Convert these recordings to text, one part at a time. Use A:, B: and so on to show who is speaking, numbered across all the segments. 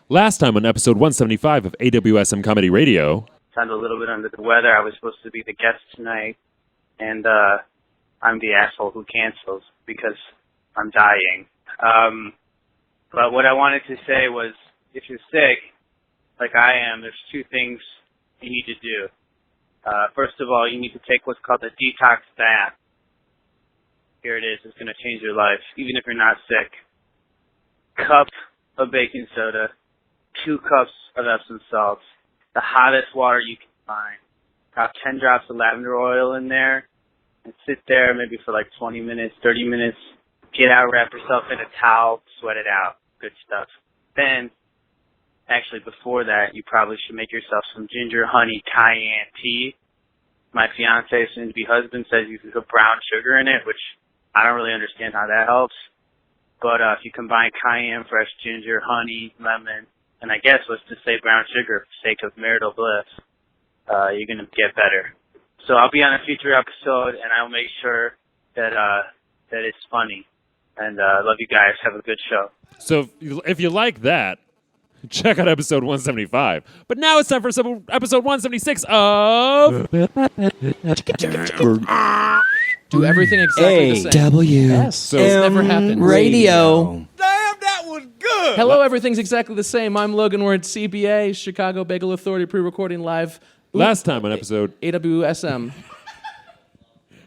A: Last time on episode 175 of AWSM Comedy Radio.
B: Sound a little bit under the weather. I was supposed to be the guest tonight, and I'm the asshole who cancels because I'm dying. But what I wanted to say was, if you're sick, like I am, there's two things you need to do. First of all, you need to take what's called a detox bath. Here it is. It's going to change your life, even if you're not sick. Cup of baking soda, 2 cups of Epsom salts, the hottest water you can find. About 10 drops of lavender oil in there, and sit there maybe for like 20 minutes, 30 minutes. Get out, wrap yourself in a towel, sweat it out. Good stuff. Then, actually before that, you probably should make yourself some ginger, honey, cayenne tea. My fiance, soon-to-be husband, says you can put brown sugar in it, which I don't really understand how that helps. But if you combine cayenne, fresh ginger, honey, lemon, and I guess let's just say brown sugar for the sake of marital bliss, you're going to get better. So I'll be on a future episode, and I'll make sure that it's funny. And love you guys. Have a good show.
A: So if you like that, check out episode 175. But now it's time for episode 176 of...
C: Do everything exactly the same.
D: AWSM
C: So it's never happened.
D: Radio.
E: Damn, that was good.
C: Hello, everything's exactly the same. I'm Logan. We're at CBA, Chicago Bagel Authority, pre-recording live.
A: Last time on episode...
C: AWSM.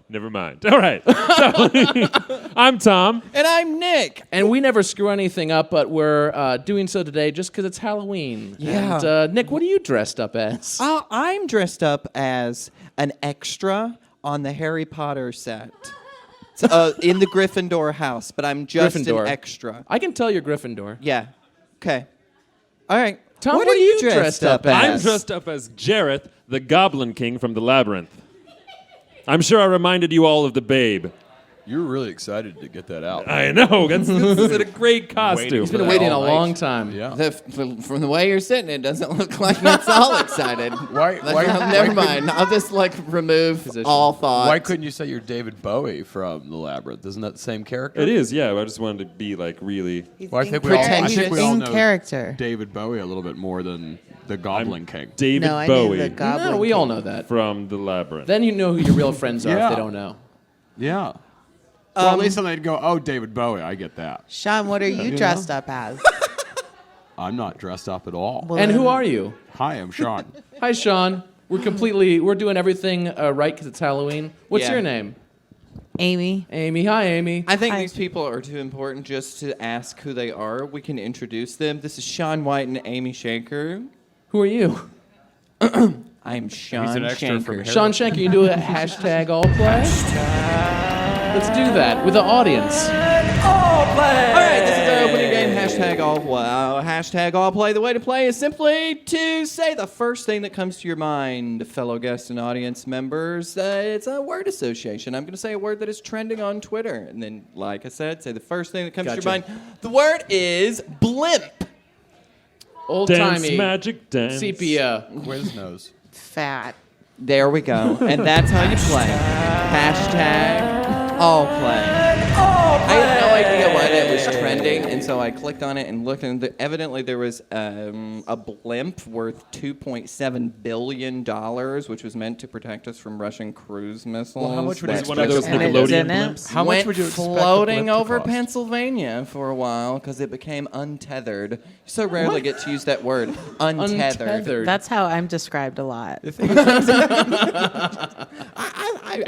A: Never mind. All right. So, I'm Tom.
D: And I'm Nick.
C: And we never screw anything up, but we're doing so today just because it's Halloween.
D: Yeah.
C: And Nick, what are you dressed up as?
D: I'm dressed up as an extra on the Harry Potter set. It's, in the Gryffindor house, but I'm just
C: Gryffindor.
D: an extra.
C: I can tell you're Gryffindor.
D: Yeah. Okay. All right.
C: Tom, what are you dressed up as?
A: I'm dressed up as Jareth, the Goblin King from the Labyrinth. I'm sure I reminded you all of the Babe.
E: You were really excited to get that out.
A: I know. This is a great costume.
C: He's been waiting a long time.
E: Yeah.
D: From the way you're sitting, it doesn't look like that's all excited. Never mind. I'll just remove all thoughts.
E: Why couldn't you say you're David Bowie from The Labyrinth? Isn't that the same character?
A: It is, yeah. I just wanted to be really...
E: Well, I think we all know
F: character.
E: David Bowie a little bit more than the Goblin King.
A: David
F: No, I
A: Bowie
F: knew the Goblin
C: No, we all know that.
A: from the Labyrinth.
C: Then you know who your real friends are
E: Yeah.
C: if they don't know.
E: Yeah. Well, at least then they'd go, oh, David Bowie, I get that.
F: Sean, what are you dressed up as?
E: I'm not dressed up at all.
F: Well,
C: And
F: then-
C: who are you?
E: Hi, I'm Sean.
C: Hi, Sean. We're doing everything right because it's Halloween. What's
D: Yeah.
C: your name?
F: Amy.
C: Amy. Hi, Amy.
D: I think these people are too important just to ask who they are. We can introduce them. This is Sean White and Amy Shanker.
C: Who are you?
D: I'm Sean
E: He's an extra from
D: Shanker.
E: Harry.
C: Sean Shanker, you do a hashtag all play? Let's do that with the audience.
D: All right, this is our opening game. Hashtag all play. The way to play is simply to say the first thing that comes to your mind, fellow guests and audience members. It's a word association. I'm going to say a word that is trending on Twitter. And then, like I said, say the first thing that comes to your mind. The word is blimp.
C: Old-timey.
A: Dance magic dance.
C: Sepia.
E: Quiznos.
F: Fat.
D: There we go. And that's how you play. Hashtag all play. I had no idea why that was trending, and so I clicked on it and looked, and evidently there was a blimp worth $2.7 billion, which was meant to protect us from Russian cruise missiles.
E: Well, how much would
D: that
E: it
A: One of those
F: And it
A: Nickelodeon
F: didn't?
A: blimps.
E: How much
D: went
E: would you expect the
D: floating
E: blimp to
D: over
E: cost?
D: Pennsylvania for a while because it became untethered. You so rarely get to use that word, untethered.
C: Untethered.
F: That's how I'm described a lot.
E: If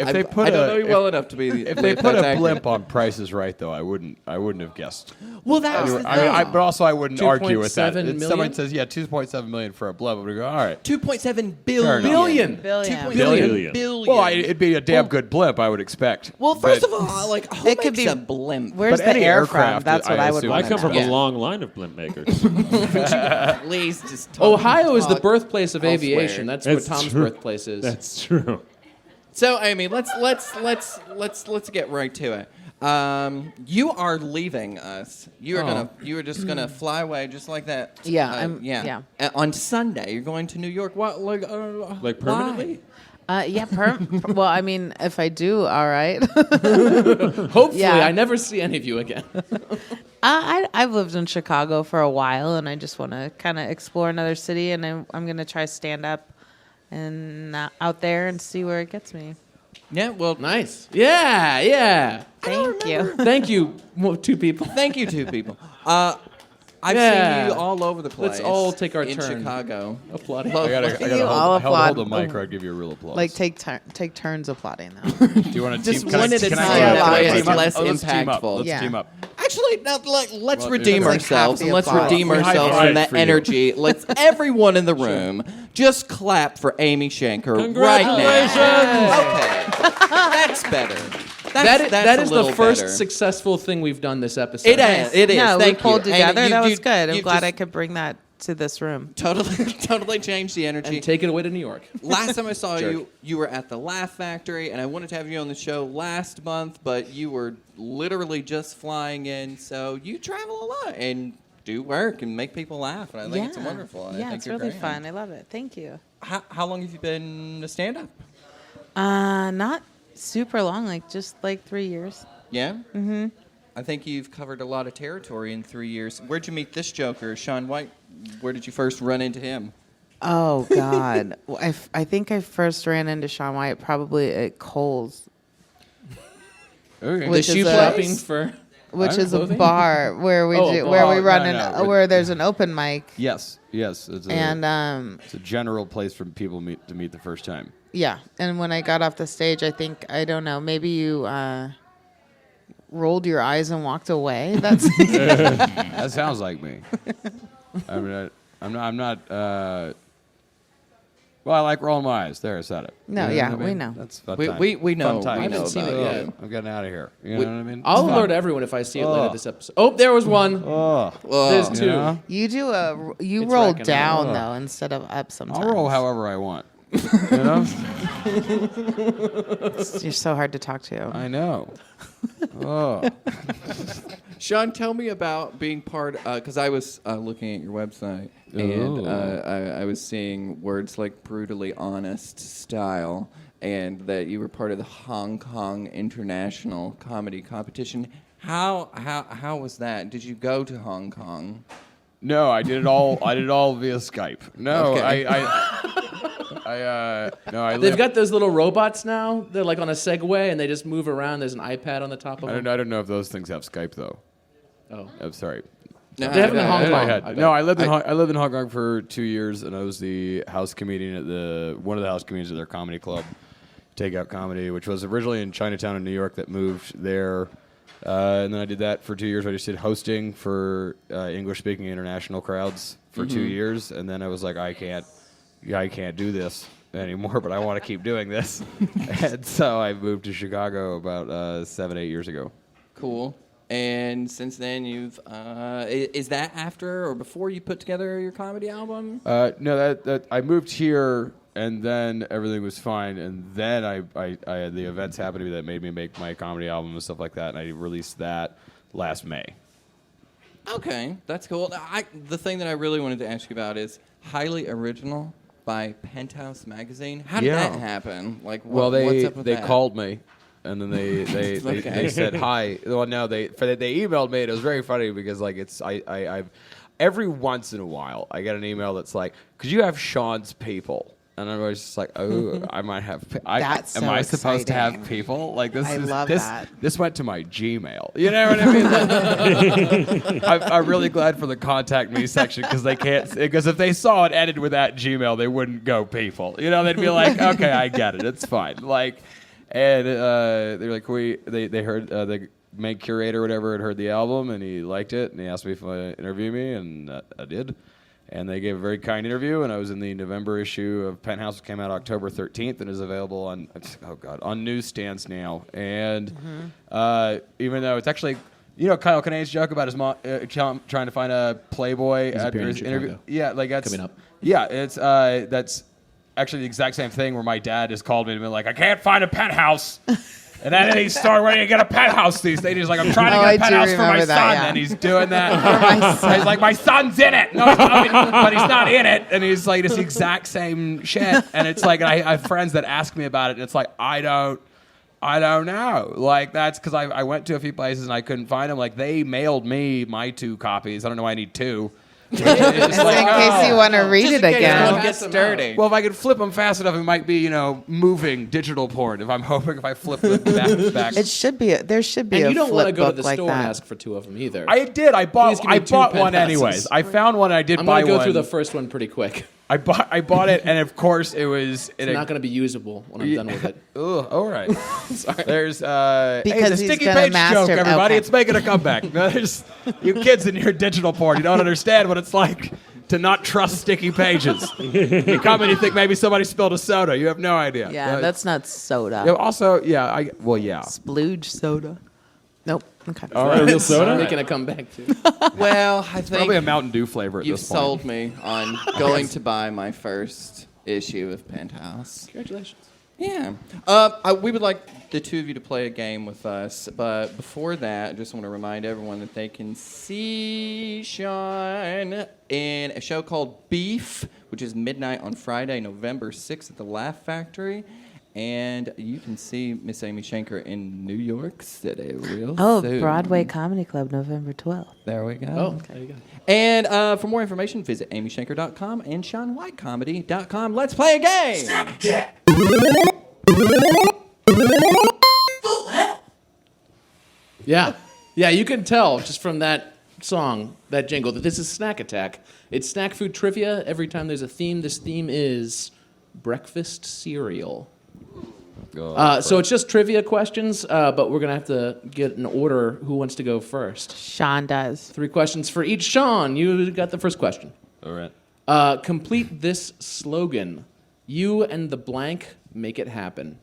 D: I
E: they put
D: I don't
E: a-
D: know you well enough to be.
E: If they put a blimp on Price is Right, though, I wouldn't have guessed.
D: Well, that was the thing.
E: But also I wouldn't argue with that.
C: 2.7
E: If
C: million?
E: someone says, yeah, 2.7 million for a blimp, I would go, all right.
D: 2.7
E: Fair
D: billion.
E: enough.
C: Billion.
F: Billion.
D: 2.7 billion.
E: Well, it'd be a damn good blimp, I would expect.
D: Well, first
E: But-
D: of all, like, who
F: It could
D: makes
F: be-
D: a blimp?
F: Where's
E: But
F: the
E: any
F: air from?
E: aircraft,
F: That's what
E: I
F: I would
E: assume-
F: want
A: I
F: to
A: come from
F: know.
A: a long line of blimp makers.
D: Please just talk.
C: Ohio is the
D: talk.
C: birthplace of
D: elsewhere.
C: aviation. That's where
A: That's
C: Tom's
A: true.
C: birthplace is.
A: That's true.
D: So, Amy, let's get right to it. You are leaving us. You are just gonna fly away just like that.
F: Yeah, yeah.
D: On Sunday, you're going to New York. What,
A: Like permanently?
F: Yeah. Well, I mean, if I do, all right.
C: Hopefully,
F: Yeah.
C: I never see any of you again.
F: I've lived in Chicago for a while, and I just want to kind of explore another city, and I'm going to try stand up and out there and see where it gets me.
D: Yeah, well,
C: Nice. Yeah.
F: Thank you.
C: Thank you, two people.
D: thank you, two people. I've
C: Yeah.
D: seen you all over the place.
C: Let's all take our
D: in
C: turn.
D: Chicago.
C: Applauding.
F: You all
E: hold the
F: applaud.
E: mic or I'd give you a real applause.
F: Like take turns applauding though.
E: do you want to
D: just
E: team?
D: one at a
E: can I
D: time.
E: go?
F: Yeah,
E: Can I
F: it's
E: team up?
D: less
E: Let's team up.
D: impactful.
E: Let's
F: Yeah.
E: team up.
D: Actually, let's
E: Well,
D: redeem
E: it's like
D: ourselves
F: half the
D: and let's
F: applause.
D: redeem
E: We high
D: ourselves
E: five
D: from that
E: for you.
D: energy. Let's everyone in the room just clap for Amy Shanker right now. Okay, that's better. That's
C: That
D: a
C: is the
D: little
C: first
D: better.
C: successful thing we've done this episode.
D: It is. It is.
F: No,
D: Thank
F: we pulled
D: you.
F: together.
D: Amy,
F: That was good. I'm
D: you've
F: glad
D: just
F: I could bring that to this room.
D: totally changed the energy.
C: And take it away to New York.
D: Last time I saw
C: Jerk.
D: you were at the Laugh Factory, and I wanted to have you on the show last month, but you were literally just flying in. So you travel a lot and do work and make people laugh, and I think it's wonderful. And I
F: Yeah,
D: think
F: it's
D: you're
F: really
D: great.
F: fun. I love it. Thank you.
D: How long have you been a stand-up?
F: Not super long, just 3 years.
D: Yeah? Mm-hmm. I think you've covered a lot of territory in 3 years. Where'd you meet this joker, Sean White? Where did you first run into him?
F: Oh God, well, I think I first ran into Sean White probably at Kohl's,
E: Okay.
F: Which
C: the
F: is
C: shoe
F: a-
C: shopping for.
F: which is a
C: Clothing?
F: bar where we
C: Oh,
F: do,
C: bar.
F: where we run
E: no.
F: where there's an open mic,
E: Yes. It's a,
F: and
E: it's a general place for people to meet the first time.
F: yeah, and when I got off the stage, I don't know, maybe you rolled your eyes and walked away. That's
E: That sounds like me. I mean, I'm not. Well, I like rolling my eyes. There, I said it.
F: No,
E: You know
F: yeah,
E: what I
F: we
E: mean?
F: know.
E: That's fun
D: We
E: time.
D: know.
E: Fun time.
D: We know
C: seen
D: about
C: it
D: you.
C: yet.
E: I'm getting out of here. You know what I mean?
C: I'll
E: It's fun.
C: alert everyone if I see it later this episode. Oh, there was one.
E: Oh,
C: There's two.
E: yeah.
F: you you
C: It's
F: roll
C: racking
F: down
E: up.
F: though instead of up sometimes.
E: I'll roll however I want. You know?
F: You're so hard to talk to.
E: I know. Oh.
D: Sean, tell me about being part, because I was looking at your website, and
E: Ooh.
D: I was seeing words like brutally honest style, and that you were part of the Hong Kong International Comedy Competition. How was that? Did you go to Hong Kong?
E: No, I did it all via Skype. No,
D: Okay.
E: I
C: They've got those little robots now. They're like on a Segway, and they just move around. There's an iPad on the top of
E: I
C: them.
E: don't know if those things have Skype though.
C: Oh.
E: I'm sorry.
D: No,
C: They have them in Hong Kong.
E: I lived in Hong Kong for 2 years, and I was the house comedian at one of the house comedians at their comedy club, Takeout Comedy, which was originally in Chinatown in New York. That moved there, and then I did that for 2 years. I just did hosting for English-speaking international crowds for 2 years, and then I was like, I can't do this anymore, but I want to keep doing this, and so I moved to Chicago about 7-8 years ago.
D: Cool. And since then, you've is that after or before you put together your comedy album?
E: No, that I moved here, and then everything was fine, and then I had the events happen to me that made me make my comedy album and stuff like that, and I released that last May.
D: Okay, that's cool. The thing that I really wanted to ask you about is Highly Original by Penthouse Magazine. How did that happen? Like, what's up with
E: they
D: that?
E: called me, and then they
D: Okay.
E: they said hi. Well, no, they emailed me. And it was very funny because like I've every once in a while I get an email that's like, could you have Sean's people? And I'm always just like, oh, I might have.
F: That's
E: am
F: so
E: I supposed to have
F: exciting.
E: people? Like this
F: I
E: is
F: love
E: this.
F: that.
E: This went to my Gmail. You know what I mean? I'm really glad for the contact me section because they can't. Because if they saw it ended with that Gmail, they wouldn't go people. You know, they'd be like, okay, I get it. It's fine. Like, and they're like, they heard the main curator or whatever had heard the album and he liked it and he asked me if I interview me and I did. And they gave a very kind interview, and I was in the November issue of Penthouse, which came out October 13th, and is available on newsstands now. And even though it's actually, Kyle Kinane's joke about his mom trying to find a Playboy after his interview.
C: Chicago.
E: Yeah, like that's
C: Coming up.
E: Yeah, it's that's actually the exact same thing where my dad has called me and been like, I can't find a Penthouse. And then he's starting where you get a penthouse these days. He's like, I'm trying to
F: I
E: get a
F: do
E: penthouse for my
F: remember that,
E: son.
F: yeah.
E: And he's doing that. He's like, my son's in it. No, but he's not in it. And he's like, it's the exact same shit. And it's like, I have friends that ask me about it. And it's like, I don't know. Like, that's because I went to a few places and I couldn't find them. Like, they mailed me my 2 copies. I don't know why I need 2.
F: Just in case you want to read it
D: One
F: again.
D: gets dirty.
E: Well, if I could flip them fast enough, it might be, moving digital porn. If I'm hoping if I flip them back.
F: It should be. There should be
C: And
F: a
C: you don't
F: flip
C: want to go to
F: book
C: the
F: like
C: store
F: that.
C: and ask for 2 of them either.
E: I did. I bought
C: Please give me 2
E: one
C: penthouses.
E: anyways. I found one. I did
C: I'm
E: buy
C: going to go
E: one.
C: through the first one pretty quick.
E: I bought it, and of course it was.
C: It's not going to be usable when I'm done with it.
E: Ugh, all right.
C: Sorry.
E: There's
F: Because
E: the
F: he's
E: sticky
F: gonna
E: page joke,
F: master-
E: everybody.
F: okay.
E: It's making a comeback. There's you kids in your digital porn. You don't understand what it's like to not trust sticky pages. You come and you think maybe somebody spilled a soda. You have no idea.
F: Yeah, that's not soda.
E: Yeah, also, yeah.
F: Splooge soda. Nope. Okay.
E: All right.
A: Real soda?
C: Making a comeback too.
D: Well, I think
E: Probably a Mountain Dew flavor at
D: you've
E: this point.
D: sold me on going to buy my first issue of Penthouse.
C: Congratulations.
D: Yeah. We would like the 2 of you to play a game with us, but before that, I just want to remind everyone that they can see Sean in a show called Beef, which is midnight on Friday, November 6th at the Laugh Factory. And you can see Miss Amy Shanker in New York City real soon.
F: Broadway Comedy Club, November 12th.
D: There we go.
C: Oh, there you go.
D: And for more information, visit amyshanker.com and SeanWhiteComedy.com. Let's play a game!
C: Yeah. Yeah, you can tell just from that song, that jingle, that this is Snack Attack. It's snack food trivia. Every time there's a theme, this theme is breakfast cereal. So it's just trivia questions, but we're going to have to get an order. Who wants to go first?
F: Sean does.
C: 3 questions for each. Sean, you got the first question.
E: All right.
C: Complete this slogan. You and the blank make it happen.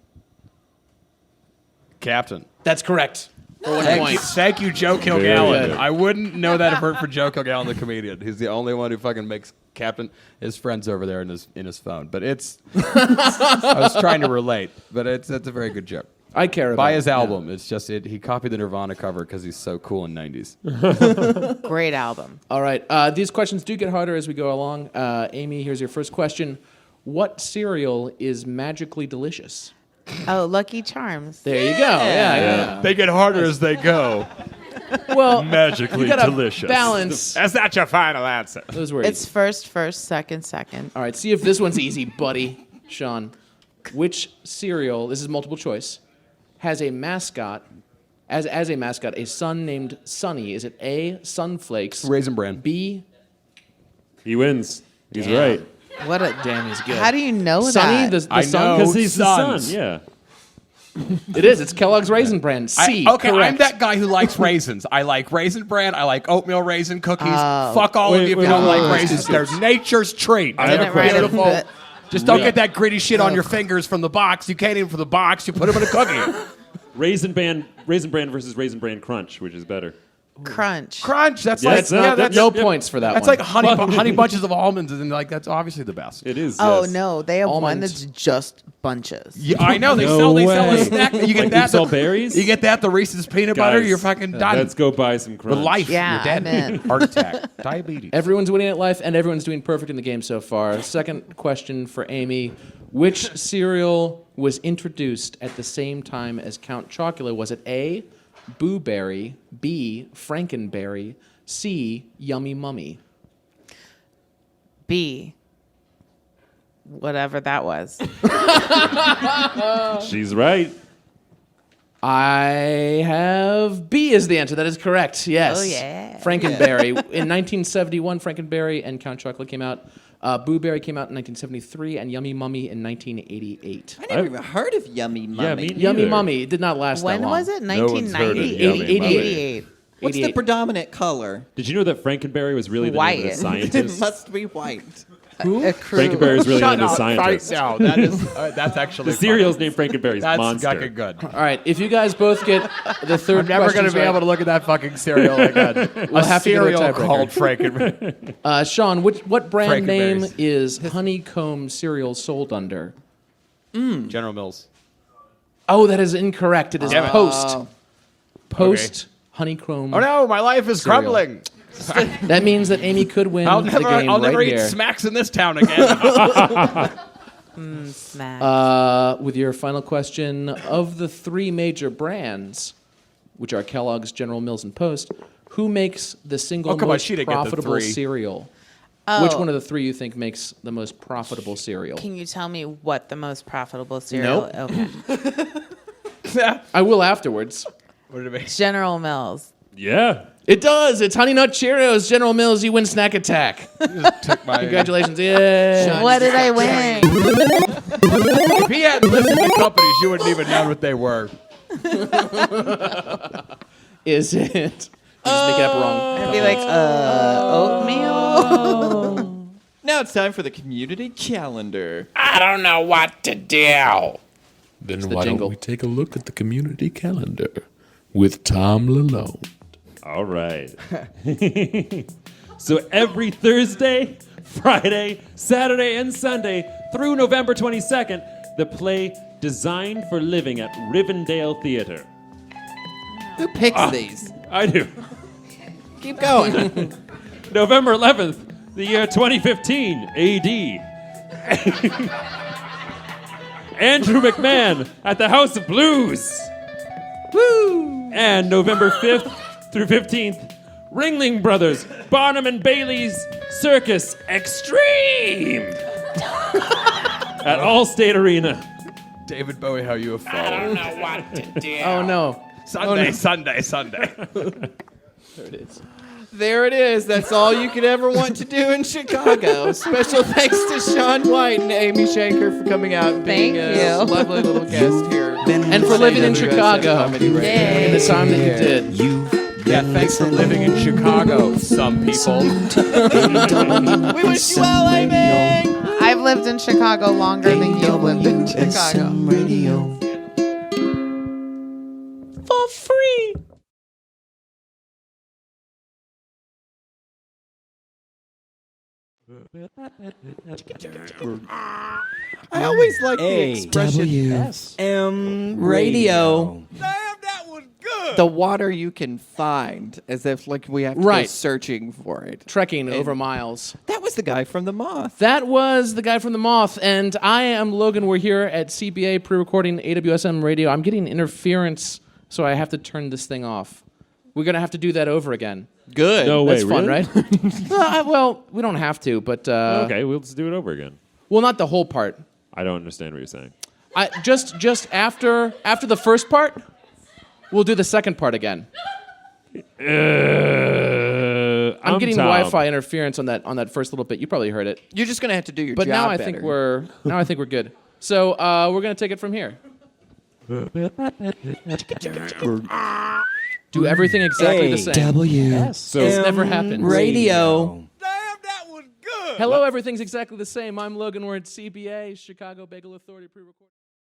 E: Captain.
C: That's correct. For 1 point.
E: Thank you, Joe
A: Very
E: Kilgallen.
A: good.
E: I wouldn't know that if it weren't for Joe Kilgallen, the comedian. He's the only one who fucking makes Captain his friends over there in his phone. But it's, I was trying to relate, but that's a very good joke.
C: I care about
E: Buy his
C: it.
E: album. It's just he copied the Nirvana cover because he's so cool in '90s.
F: Great album.
C: All right. These questions do get harder as we go along. Amy, here's your first question. What cereal is magically delicious?
F: Oh, Lucky Charms.
C: There you go. Yeah.
E: They get harder as they go.
C: Well,
A: Magically
C: you gotta
A: delicious.
C: balance.
E: That's not your final answer.
C: Those were
F: It's
C: easy.
F: first, second.
C: All right. See if this one's easy, buddy. Sean, which cereal? This is multiple choice. Has a mascot. As a mascot, a son named Sunny. Is it A, Sunflakes?
E: Raisin Bran.
C: B,
A: He wins. He's
C: Damn.
A: right.
F: What a
C: damn, he's good.
F: How do you know
C: Sunny,
F: that?
C: the
E: I
C: son?
E: know.
A: Because he's
E: Sons.
A: the son. Yeah.
C: It is. It's Kellogg's Raisin Bran. C.
E: I'm
C: correct.
E: that guy who likes raisins. I like Raisin Bran. I like oatmeal raisin cookies.
F: Oh.
E: Fuck all of
A: Wait,
E: you if
A: wait,
E: you don't
A: wait,
E: like
A: wait,
E: raisins.
A: wait.
E: They're nature's treat.
A: I have a
F: Didn't write it,
E: Beautiful.
F: but-
E: Just don't get that gritty shit on your fingers from the box. You can't eat them from the box. You put them in a cookie.
A: Raisin Bran versus Raisin Bran Crunch, which is better?
F: Crunch.
E: Crunch. That's
A: Yes,
E: that's
C: No points for that
E: That's
C: one.
E: like honey bunches of almonds, and like that's obviously the best.
A: It is.
F: Oh
A: yes.
F: no, they have one
C: Almonds.
F: that's just bunches.
E: Yeah, I know they
A: No
E: sell a
A: way.
E: snack. You get
A: Like
E: that.
A: Oops All Berries?
E: You get that. The Reese's peanut butter.
A: Guys,
E: You're fucking done.
A: Let's go buy some
E: The
A: Crunch.
E: life.
F: Yeah,
E: You're dead.
F: I'm in.
E: Heart attack. Diabetes.
C: Everyone's winning at life, and everyone's doing perfect in the game so far. Second question for Amy. Which cereal was introduced at the same time as Count Chocula? Was it A, Boo Berry, B, Frankenberry, C, Yummy Mummy?
F: B. Whatever that was.
A: She's right.
C: I have B is the answer. That is correct. Yes.
F: Oh, yeah.
C: Frankenberry. In 1971, Frankenberry and Count Chocula came out. Boo Berry came out in 1973, and Yummy Mummy in 1988.
D: I never even heard of Yummy Mummy.
A: Yeah, me
C: Yummy
A: neither.
C: Mummy. It did not last
F: When
C: that long.
F: was it?
A: No one's heard of
F: 1990?
A: Yummy Mummy.
F: 88.
D: What's the
C: 88.
D: predominant color?
A: Did you know that Frankenberry was really the name of the
F: White.
D: It
A: scientist?
D: must be white.
F: A crew.
A: Frankenberry is really the name of the scientist.
E: now. That is that's actually
A: The cereal's named Frankenberry's
E: That's
A: Monster.
E: fucking good.
C: All right. If you guys both get the third
E: I'm never going to be able to look at that fucking cereal again.
C: We'll have to get a
E: cereal
C: tiebreaker.
E: called Franken.
C: Sean, what brand name
E: Frankenberries.
C: is Honeycomb cereal sold under?
E: General Mills.
C: Oh, that is incorrect. It is
E: Damn it.
C: post. Post honeycomb.
E: Oh no, my life is
C: Cereal.
E: crumbling.
C: That means that Amy could win
E: I'll
C: the
E: never,
C: game
E: I'll never
C: right
E: eat
C: here.
E: smacks in this town again.
F: Snacks.
C: With your final question, of the three major brands, which are Kellogg's, General Mills, and Post, who makes the single
E: Oh, come on,
C: most
E: she didn't get the
C: profitable
E: three.
C: cereal?
F: Oh.
C: Which one of the three you think makes the most profitable cereal?
F: Can you tell me what the most profitable cereal?
C: Nope.
F: Okay.
C: I will afterwards.
E: What did it mean?
F: General Mills.
A: Yeah.
C: It does. It's Honey Nut Cheerios. General Mills, you win Snack Attack.
E: Took my.
C: Congratulations. Yeah.
F: What did I win?
E: If he hadn't listened to companies, you wouldn't even know what they were.
C: Is it? You just make it up wrong.
F: I'd be like, oatmeal.
D: Now it's time for the community calendar.
G: I don't know what to do. Then
C: the
G: why
C: jingle.
G: don't we take a look at the community calendar with Tom Lalone?
A: All right. So every Thursday, Friday, Saturday, and Sunday through November 22nd, the play Designed for Living at Rivendell Theater.
D: Who picks these?
A: I do.
D: Keep going.
A: November 11th, the year 2015 AD. Andrew McMahon at the House of Blues. Woo! And November 5th through 15th, Ringling Brothers, Barnum and Bailey's Circus Extreme at Allstate Arena.
E: David Bowie, how you have
G: I don't
E: fallen.
G: know what to do.
C: Oh, no.
E: Sunday, Sunday, Sunday.
C: There it is.
D: There it is. That's all you could ever want to do in Chicago. Special thanks to Sean White and Amy Shanker for coming out and being
F: Thank
D: a
F: you.
D: lovely little guest here.
C: And for living in
D: AWSM
C: Chicago.
D: Comedy Radio.
C: In the time that you did.
E: Yeah, thanks for living in Chicago, some people.
D: We wish you well, Amy.
F: I've lived in Chicago longer than you've lived in Chicago.
C: For free.
D: I always like the expression
H: AWSM
D: radio.
E: Damn, that was good.
D: The water you can find, as if like we have to go
C: Right.
D: searching for it.
C: Trekking over miles.
D: That was the guy from The Moth.
C: That was the guy from The Moth, and I am Logan. We're here at CBA pre-recording AWSM radio. I'm getting interference, so I have to turn this thing off. We're going to have to do that over again.
D: Good.
A: No way,
C: That's fun,
A: really?
C: right? Well, we don't have to, but...
A: Okay, we'll just do it over again.
C: Well, not the whole part.
A: I don't understand what you're saying.
C: Just after the first part, we'll do the second part again. I'm getting
A: Tom.
C: Wi-Fi interference on that first little bit. You probably heard it.
D: You're just gonna have to do your
C: But
D: job
C: now I
D: better.
C: think we're good. So we're gonna take it from here. Do everything exactly the same.
A: So
C: It's never happened.
H: Radio.
E: Damn, that was good.
C: Hello, everything's exactly the same. I'm Logan. We're at CBA, Chicago Bagel Authority pre-recording.